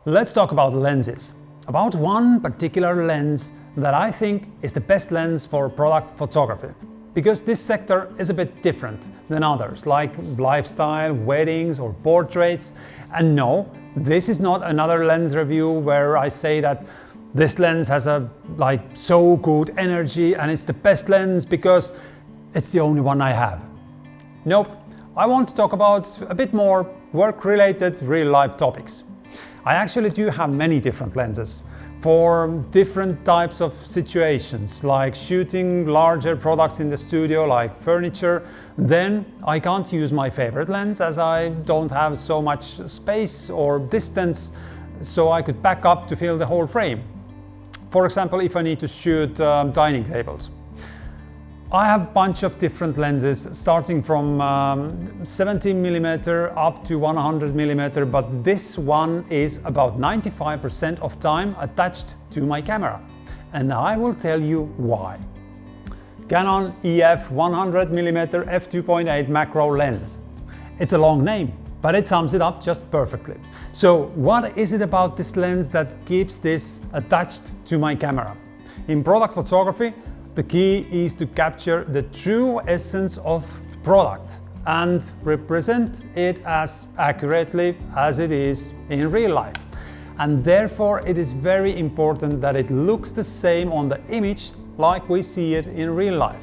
Let's talk about lenses. About one particular lens that I think is the best lens for product photography. Because this sector is a bit different than others, like lifestyle, weddings or portraits. And no, this is not another lens review where I say that this lens has a so good energy and it's the best lens because it's the only one I have. Nope, I want to talk about a bit more work-related real-life topics. I actually do have many different lenses for different types of situations, like shooting larger products in the studio, like furniture. Then I can't use my favorite lens as I don't have so much space or distance so I could back up to fill the whole frame. For example, if I need to shoot dining tables. I have a bunch of different lenses starting from 17mm up to 100mm, but this one is about 95% of time attached to my camera. And I will tell you why. Canon EF 100mm F2.8 Macro lens. It's a long name, but it sums it up just perfectly. So what is it about this lens that keeps this attached to my camera? In product photography, the key is to capture the true essence of product and represent it as accurately as it is in real life. And therefore it is very important that it looks the same on the image like we see it in real life.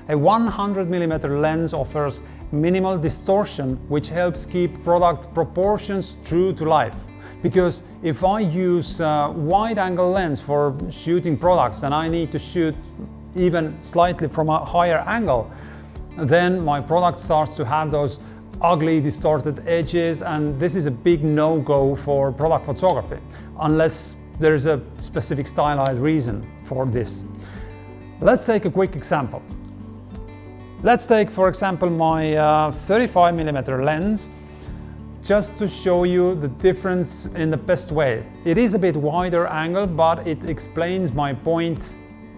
A 100mm lens offers minimal distortion, which helps keep product proportions true to life. Because if I use a wide-angle lens for shooting products and I need to shoot even slightly from a higher angle, then my product starts to have those ugly distorted edges, and this is a big no-go for product photography, unless there's a specific stylized reason for this. Let's take a quick example. Let's take, for example, my 35mm lens, just to show you the difference in the best way. It is a bit wider angle, but it explains my point,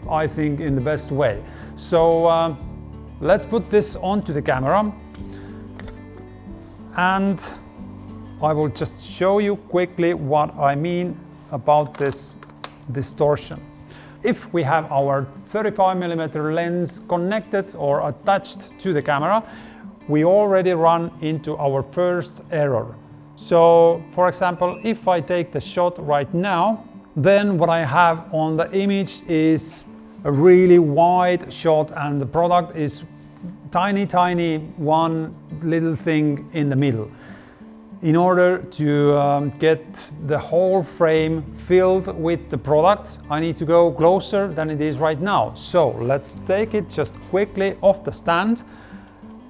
I think, in the best way. So let's put this onto the camera and I will just show you quickly what I mean about this distortion. If we have our 35mm lens connected or attached to the camera, we already run into our first error. So, for example, if I take the shot right now, then what I have on the image is a really wide shot and the product is tiny one little thing in the middle. In order to get the whole frame filled with the product, I need to go closer than it is right now. So let's take it just quickly off the stand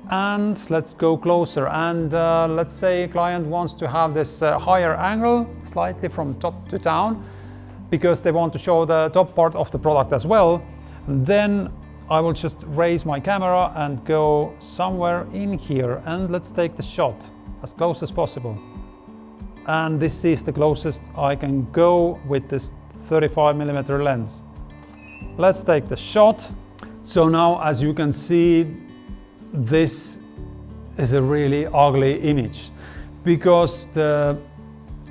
and let's go closer. And let's say a client wants to have this higher angle, slightly from top to down, because they want to show the top part of the product as well. And then I will just raise my camera and go somewhere in here, and let's take the shot as close as possible. And this is the closest I can go with this 35mm lens. Let's take the shot. So now, as you can see, this is a really ugly image because the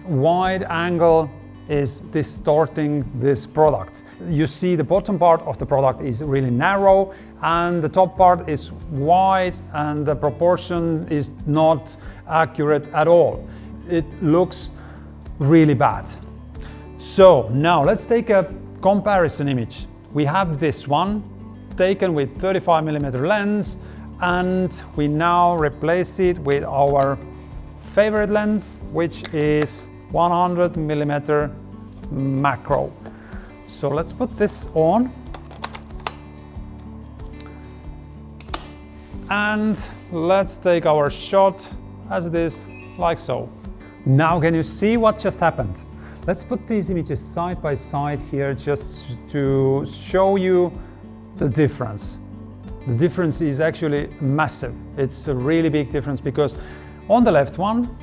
wide angle is distorting this product. You see the bottom part of the product is really narrow and the top part is wide and the proportion is not accurate at all. It looks really bad. So now let's take a comparison image. We have this one taken with 35mm lens and we now replace it with our favorite lens, which is 100mm macro. So let's put this on and let's take our shot as it is, like so. Now can you see what just happened? Let's put these images side by side here just to show you the difference. The difference is actually massive. It's a really big difference because on the left one,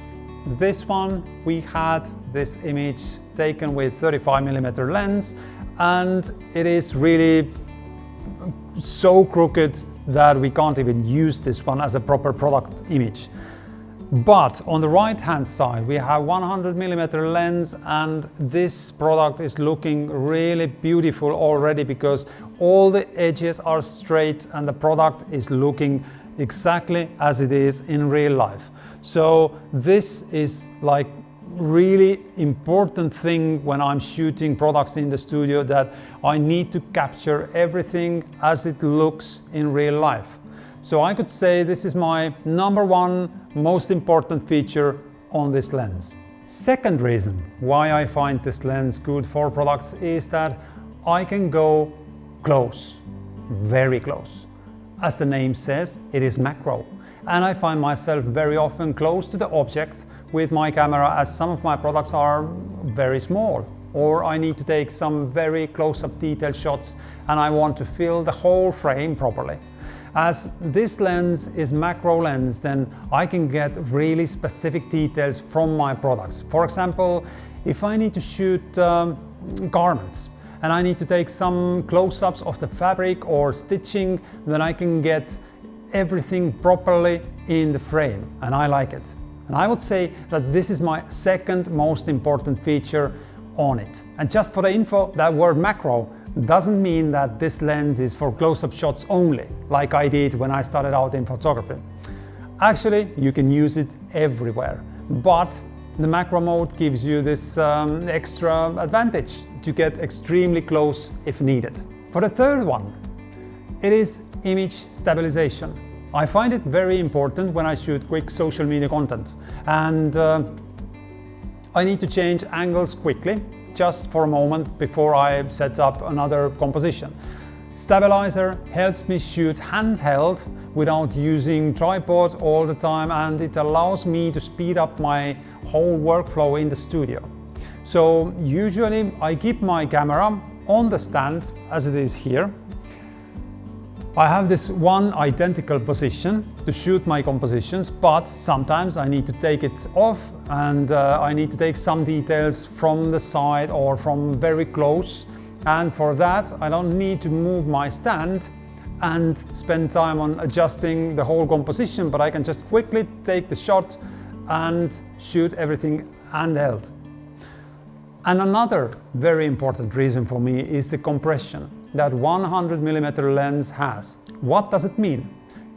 this one, we had this image taken with 35mm lens and it is really so crooked that we can't even use this one as a proper product image. But on the right hand side we have 100mm lens, and this product is looking really beautiful already because all the edges are straight and the product is looking exactly as it is in real life. So this is like really important thing when I'm shooting products in the studio, that I need to capture everything as it looks in real life. So I could say this is my #1 most important feature on this lens. Second reason why I find this lens good for products is that I can go close, very close. As the name says, it is macro. And I find myself very often close to the object with my camera, as some of my products are very small, or I need to take some very close-up detail shots and I want to fill the whole frame properly. As this lens is macro lens, then I can get really specific details from my products. For example, if I need to shoot garments and I need to take some close-ups of the fabric or stitching, then I can get everything properly in the frame, and I like it. And I would say that this is my second most important feature on it. And just for the info, that word macro doesn't mean that this lens is for close-up shots only, like I did when I started out in photography. Actually, you can use it everywhere, but the macro mode gives you this extra advantage to get extremely close if needed. For the third one, it is image stabilization. I find it very important when I shoot quick social media content, and I need to change angles quickly, just for a moment before I set up another composition. Stabilizer helps me shoot handheld without using tripod all the time, and it allows me to speed up my whole workflow in the studio. So usually I keep my camera on the stand as it is here. I have this one identical position to shoot my compositions, but sometimes I need to take it off and I need to take some details from the side or from very close. And for that, I don't need to move my stand and spend time on adjusting the whole composition, but I can just quickly take the shot and shoot everything handheld. And another very important reason for me is the compression that 100mm lens has. What does it mean?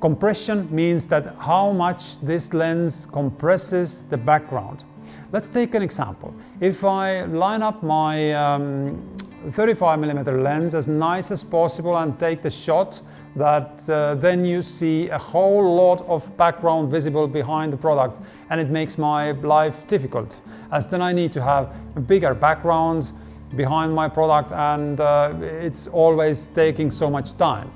Compression means that how much this lens compresses the background. Let's take an example. If I line up my 35mm lens as nice as possible and take the shot, that then you see a whole lot of background visible behind the product, and it makes my life difficult, as then I need to have a bigger background behind my product, and it's always taking so much time.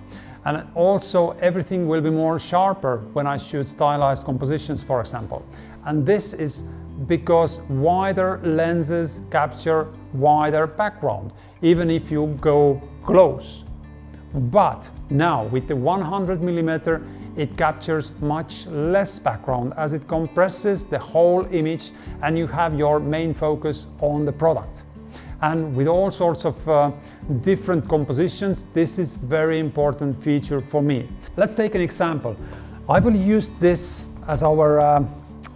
And also everything will be more sharper when I shoot stylized compositions, for example. And this is because wider lenses capture wider background, even if you go close. But now with the 100mm, it captures much less background as it compresses the whole image and you have your main focus on the product. And with all sorts of different compositions, this is a very important feature for me. Let's take an example. I will use this as our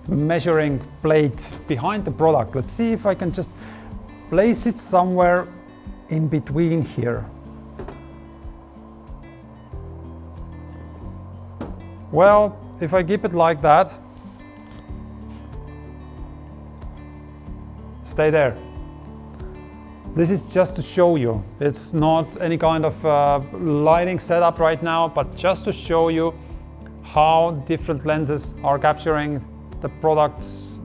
measuring plate behind the product. Let's see if I can just place it somewhere in between here. Well, if I keep it like that, stay there. This is just to show you. It's not any kind of lighting setup right now, but just to show you how different lenses are capturing the products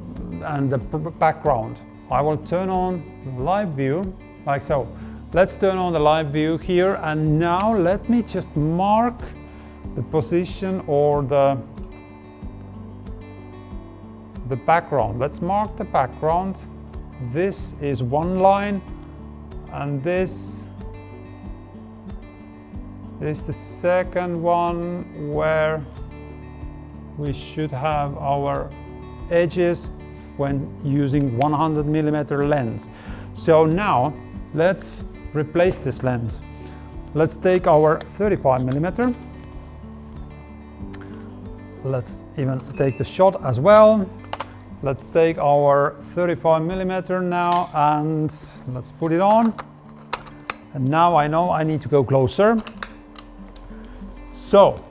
and the background. I will turn on live view, like so. Let's turn on the live view here, and now let me just mark the position or the background. Let's mark the background. This is one line, and this is the second one where we should have our edges when using 100mm lens. So now let's replace this lens. Let's take our 35mm let's even take the shot as well. Let's take our 35mm now and let's put it on. And now I know I need to go closer. So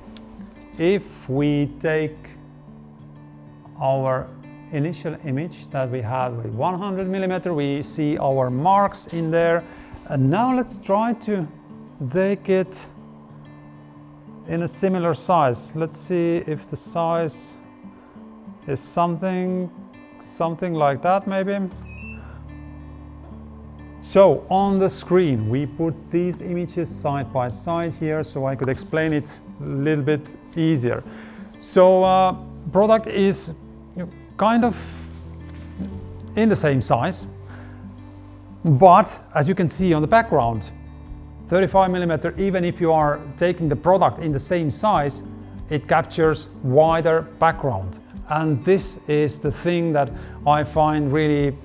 if we take our initial image that we had with 100mm, we see our marks in there. And now let's try to take it in a similar size. Let's see if the size is something like that maybe. So on the screen we put these images side by side here so I could explain it a little bit easier. So product is kind of in the same size, but as you can see on the background, 35mm, even if you are taking the product in the same size, it captures wider background. And this is the thing that I find really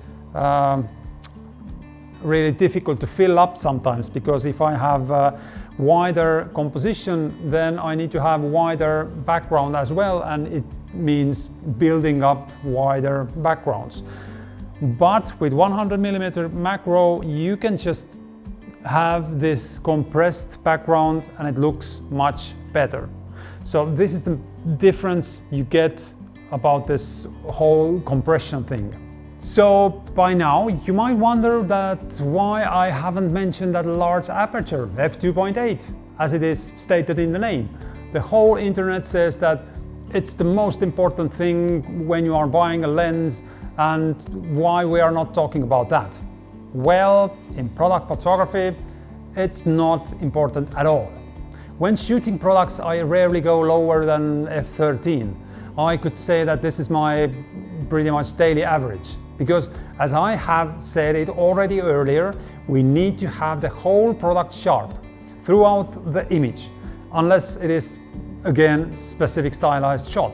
difficult to fill up sometimes, because if I have wider composition, then I need to have wider background as well, and it means building up wider backgrounds. But with 100mm macro, you can just have this compressed background and it looks much better. So this is the difference you get about this whole compression thing. So by now you might wonder that why I haven't mentioned that large aperture, F2.8, as it is stated in the name. The whole internet says that it's the most important thing when you are buying a lens, and why we are not talking about that. Well, in product photography, it's not important at all. When shooting products, I rarely go lower than f13. I could say that this is my pretty much daily average, because as I have said it already earlier, we need to have the whole product sharp throughout the image, unless it is again specific stylized shot.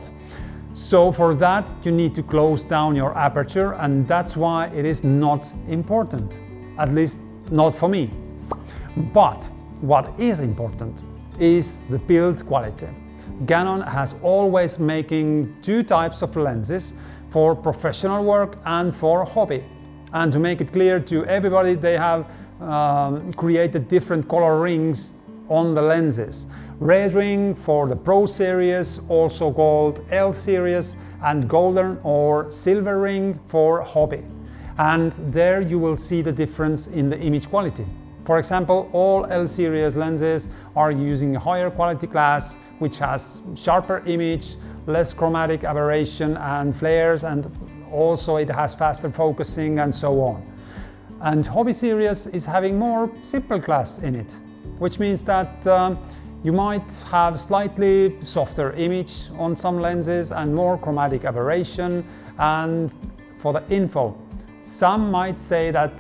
So for that you need to close down your aperture, and that's why it is not important, at least not for me. But what is important is the build quality. Canon has always making two types of lenses, for professional work and for hobby. And to make it clear to everybody, they have created different color rings on the lenses. Red ring for the Pro series, also called L series, and golden or silver ring for hobby. And there you will see the difference in the image quality. For example, all L series lenses are using a higher quality class, which has sharper image, less chromatic aberration and flares, and also it has faster focusing and so on. And hobby series is having more simple class in it, which means that you might have slightly softer image on some lenses and more chromatic aberration. And for the info, some might say that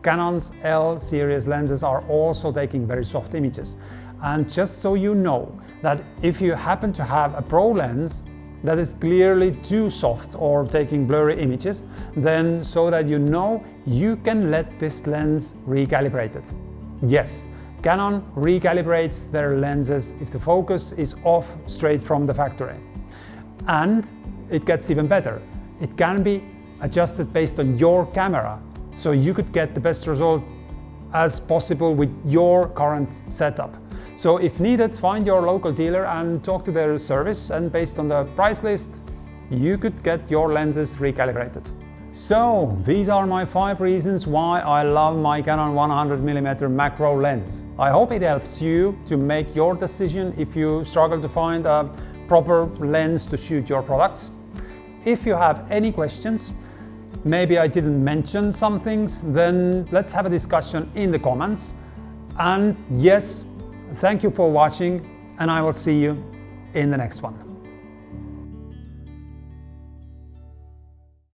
Canon's L series lenses are also taking very soft images. And just so you know, that if you happen to have a Pro lens that is clearly too soft or taking blurry images, then so that you know, you can let this lens recalibrate it. Yes, Canon recalibrates their lenses if the focus is off straight from the factory. And it gets even better. It can be adjusted based on your camera, so you could get the best result as possible with your current setup. So if needed, find your local dealer and talk to their service, and based on the price list, you could get your lenses recalibrated. So these are my 5 reasons why I love my Canon 100mm macro lens. I hope it helps you to make your decision if you struggle to find a proper lens to shoot your products. If you have any questions, maybe I didn't mention some things, then let's have a discussion in the comments. And yes, thank you for watching, and I will see you in the next one.